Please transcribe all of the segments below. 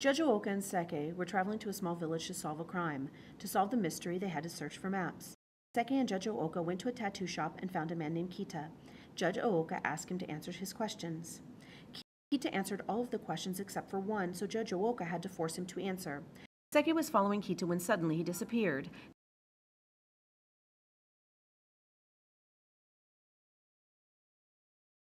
Judge Ooka and Seke were traveling to a small village to solve a crime. To solve the mystery, they had to search for maps. Seke and Judge Ooka went to a tattoo shop and found a man named Kita. Judge Ooka asked him to answer his questions. Kita answered all of the questions except for one, so Judge Ooka had to force him to answer. Seke was following Kita when suddenly he disappeared.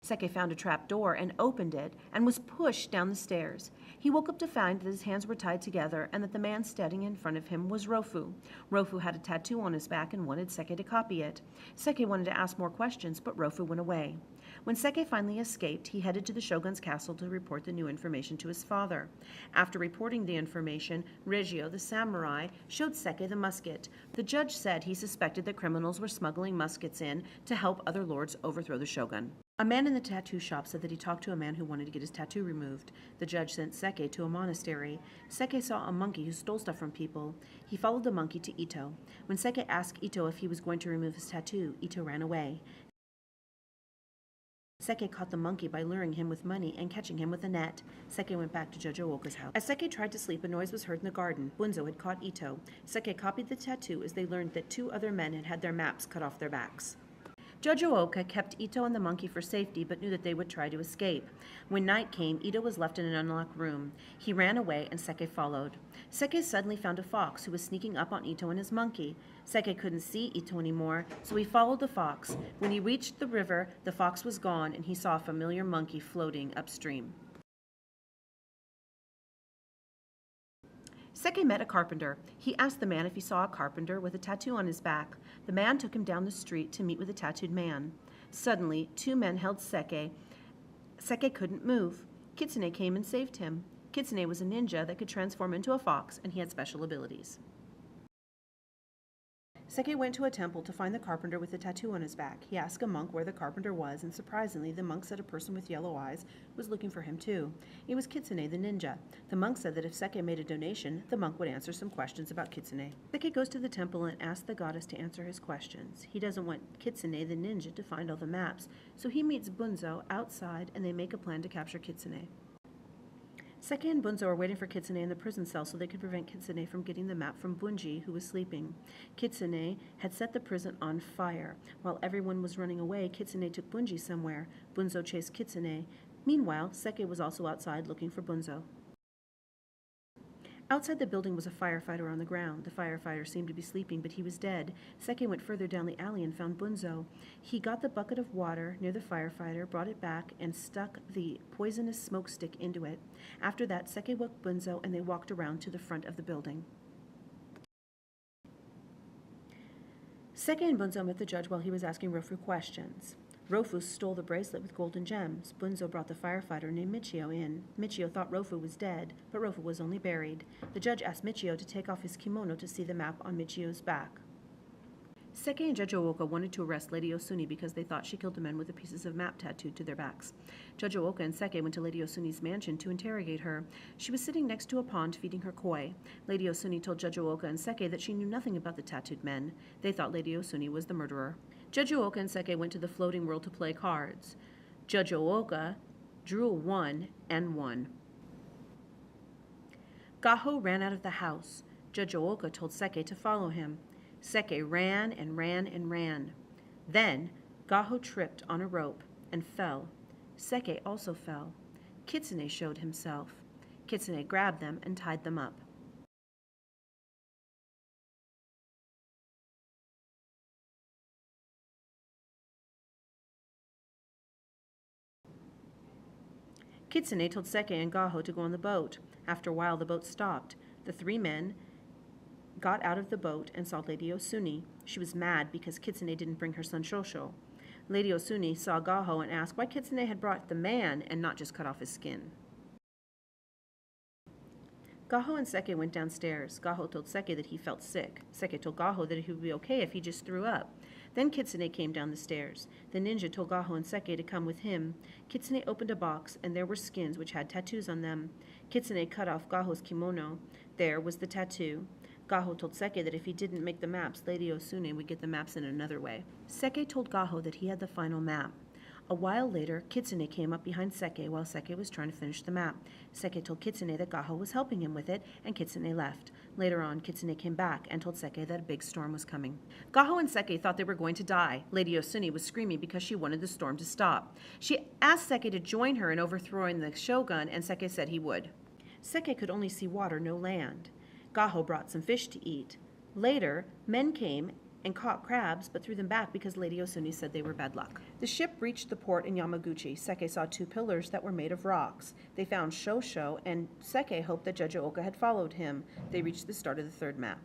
Seke found a trap door and opened it and was pushed down the stairs. He woke up to find that his hands were tied together and that the man standing in front of him was Rofu. Rofu had a tattoo on his back and wanted Seke to copy it. Seke wanted to ask more questions, but Rofu went away. When Seke finally escaped, he headed to the shogun's castle to report the new information to his father. After reporting the information, Reggio, the samurai, showed Seke the musket. The judge said he suspected that criminals were smuggling muskets in to help other lords overthrow the shogun. A man in the tattoo shop said that he talked to a man who wanted to get his tattoo removed. The judge sent Seke to a monastery. Seke saw a monkey who stole stuff from people. He followed the monkey to Ito. When Seke asked Ito if he was going to remove his tattoo, Ito ran away. Seke caught the monkey by luring him with money and catching him with a net. Seke went back to Judge Ooka's house. As Seke tried to sleep, a noise was heard in the garden. Bunzo had caught Ito. Seke copied the tattoo as they learned that 2 other men had had their maps cut off their backs. Judge Ooka kept Ito and the monkey for safety, but knew that they would try to escape. When night came, Ito was left in an unlocked room. He ran away, and Seke followed. Seke suddenly found a fox who was sneaking up on Ito and his monkey. Seke couldn't see Ito anymore, so he followed the fox. When he reached the river, the fox was gone, and he saw a familiar monkey floating upstream. Seke met a carpenter. He asked the man if he saw a carpenter with a tattoo on his back. The man took him down the street to meet with a tattooed man. Suddenly, 2 men held Seke. Seke couldn't move. Kitsune came and saved him. Kitsune was a ninja that could transform into a fox, and he had special abilities. Seke went to a temple to find the carpenter with the tattoo on his back. He asked a monk where the carpenter was, and surprisingly, the monk said a person with yellow eyes was looking for him too. It was Kitsune the ninja. The monk said that if Seke made a donation, the monk would answer some questions about Kitsune. Seke goes to the temple and asks the goddess to answer his questions. He doesn't want Kitsune the ninja to find all the maps, so he meets Bunzo outside and they make a plan to capture Kitsune. Seke and Bunzo are waiting for Kitsune in the prison cell so they could prevent Kitsune from getting the map from Bunji, who was sleeping. Kitsune had set the prison on fire. While everyone was running away, Kitsune took Bunji somewhere. Bunzo chased Kitsune. Meanwhile, Seke was also outside looking for Bunzo. Outside the building was a firefighter on the ground. The firefighter seemed to be sleeping, but he was dead. Seke went further down the alley and found Bunzo. He got the bucket of water near the firefighter, brought it back, and stuck the poisonous smoke stick into it. After that, Seke woke Bunzo and they walked around to the front of the building. Seke and Bunzo met the judge while he was asking Rofu questions. Rofu stole the bracelet with golden gems. Bunzo brought the firefighter named Michio in. Michio thought Rofu was dead, but Rofu was only buried. The judge asked Michio to take off his kimono to see the map on Michio's back. Seke and Judge Ooka wanted to arrest Lady Osuni because they thought she killed the men with the pieces of map tattooed to their backs. Judge Ooka and Seke went to Lady Osuni's mansion to interrogate her. She was sitting next to a pond feeding her koi. Lady Osuni told Judge Ooka and Seke that she knew nothing about the tattooed men. They thought Lady Osuni was the murderer. Judge Ooka and Seke went to the floating world to play cards. Judge Ooka drew a 1 and won. Gaho ran out of the house. Judge Ooka told Seke to follow him. Seke ran and ran and ran. Then Gaho tripped on a rope and fell. Seke also fell. Kitsune showed himself. Kitsune grabbed them and tied them up. Kitsune told Seke and Gaho to go on the boat. After a while, the boat stopped. The 3 men got out of the boat and saw Lady Osuni. She was mad because Kitsune didn't bring her son Shosho. Lady Osuni saw Gaho and asked why Kitsune had brought the man and not just cut off his skin. Gaho and Seke went downstairs. Gaho told Seke that he felt sick. Seke told Gaho that he would be okay if he just threw up. Then Kitsune came down the stairs. The ninja told Gaho and Seke to come with him. Kitsune opened a box, and there were skins which had tattoos on them. Kitsune cut off Gaho's kimono. There was the tattoo. Gaho told Seke that if he didn't make the maps, Lady Osuni would get the maps in another way. Seke told Gaho that he had the final map. A while later, Kitsune came up behind Seke while Seke was trying to finish the map. Seke told Kitsune that Gaho was helping him with it, and Kitsune left. Later on, Kitsune came back and told Seke that a big storm was coming. Gaho and Seke thought they were going to die. Lady Osuni was screaming because she wanted the storm to stop. She asked Seke to join her in overthrowing the shogun, and Seke said he would. Seke could only see water, no land. Gaho brought some fish to eat. Later, men came and caught crabs, but threw them back because Lady Osuni said they were bad luck. The ship reached the port in Yamaguchi. Seke saw 2 pillars that were made of rocks. They found Shosho, and Seke hoped that Judge had followed him. They reached the start of the 3rd map.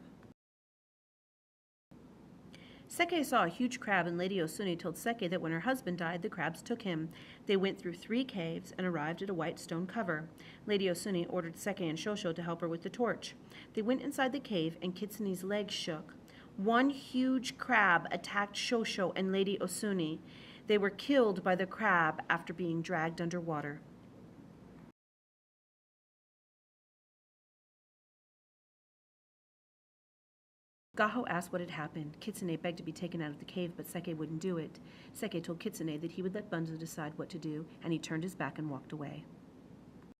Seke saw a huge crab, and Lady Osuni told Seke that when her husband died, the crabs took him. They went through 3 caves and arrived at a white stone cover. Lady Osuni ordered Seke and Shosho to help her with the torch. They went inside the cave, and Kitsune's legs shook. 1 huge crab attacked Shosho and Lady Osuni. They were killed by the crab after being dragged underwater. Gaho asked what had happened. Kitsune begged to be taken out of the cave, but Seke wouldn't do it. Seke told Kitsune that he would let Bunzo decide what to do, and he turned his back and walked away.